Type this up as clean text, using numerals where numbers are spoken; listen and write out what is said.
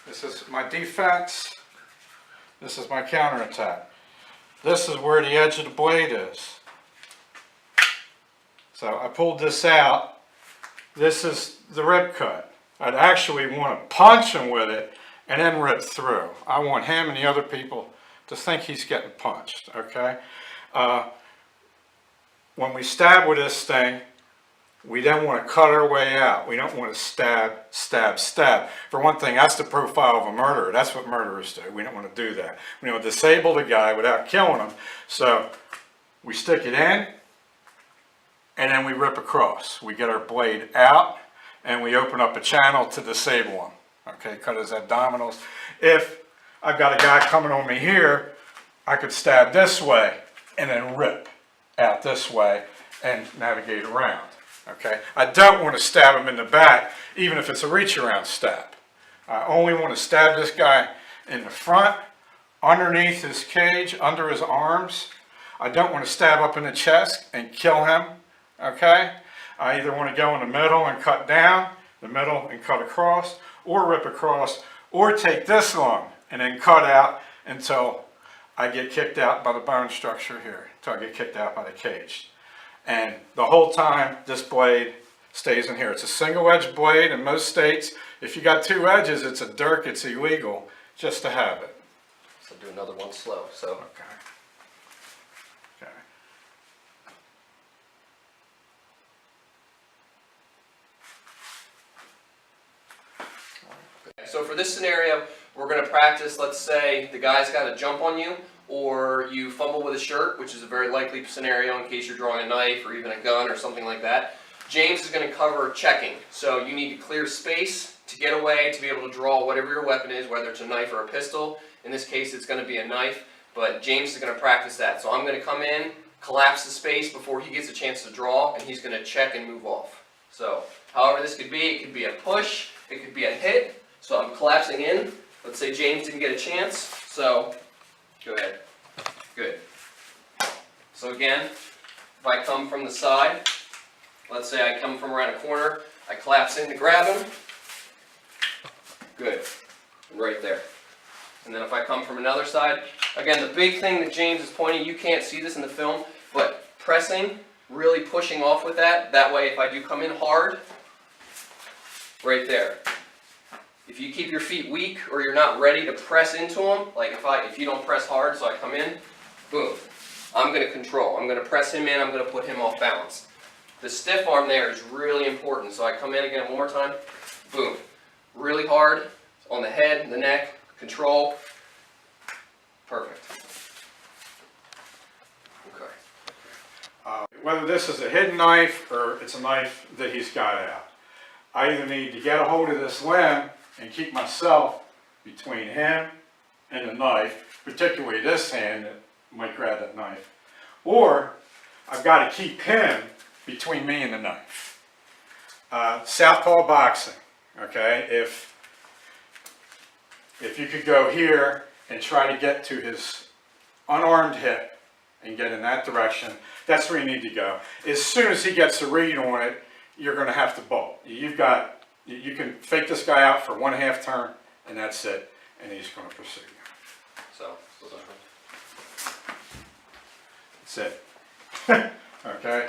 This is my defense. This is my counterattack. This is where the edge of the blade is. So I pulled this out. This is the rib cut. I'd actually want to punch him with it and then rip through. I want him and the other people to think he's getting punched, okay? When we stab with this thing, we then want to cut our way out. We don't want to stab, stab, stab. For one thing, that's the profile of a murderer. That's what murderers do. We don't want to do that. We want to disable the guy without killing him. So we stick it in, and then we rip across. We get our blade out, and we open up a channel to disable him. Okay, cut his abdominals. If I've got a guy coming on me here, I could stab this way, and then rip out this way, and navigate around. Okay, I don't want to stab him in the back, even if it's a reach around stab. I only want to stab this guy in the front, underneath his cage, under his arms. I don't want to stab up in the chest and kill him. Okay, I either want to go in the middle and cut down, the middle and cut across, or rip across, or take this long and then cut out until I get kicked out by the bone structure here, until I get kicked out by the cage. And the whole time, this blade stays in here. It's a single-edged blade in most states. If you got two edges, it's a dirk, it's illegal just to have it. So do another one slow. So Okay. So for this scenario, we're going to practice, let's say the guy's got a jump on you, or you fumble with a shirt, which is a very likely scenario in case you're drawing a knife or even a gun or something like that. James is going to cover checking. So you need to clear space to get away, to be able to draw whatever your weapon is, whether it's a knife or a pistol. In this case, it's going to be a knife, but James is going to practice that. So I'm going to come in, collapse the space before he gets a chance to draw, and he's going to check and move off. So however this could be, it could be a push, it could be a hit. So I'm collapsing in. Let's say James didn't get a chance, so go ahead. Good. So again, if I come from the side, let's say I come from around a corner, I collapse in to grab him. Good. And right there. And then if I come from another side, again, the big thing that James is pointing, you can't see this in the film, but pressing, really pushing off with that. That way, if I do come in hard, right there. If you keep your feet weak or you're not ready to press into them, like if you don't press hard, so I come in, boom, I'm going to control. I'm going to press him in, I'm going to put him off balance. The stiff arm there is really important, so I come in again one more time, boom, really hard on the head, the neck, control, perfect. Okay. Whether this is a hidden knife or it's a knife that he's got out, I either need to get a hold of this limb and keep myself between him and the knife, particularly this hand that might grab that knife, or I've got to keep him between me and the knife. Southpaw boxing, okay, if you could go here and try to get to his unarmed hip and get in that direction, that's where you need to go. As soon as he gets a read on it, you're going to have to bolt. You can fake this guy out for 1/2 turn, and that's it, and he's going to pursue you. So, That's it. Okay.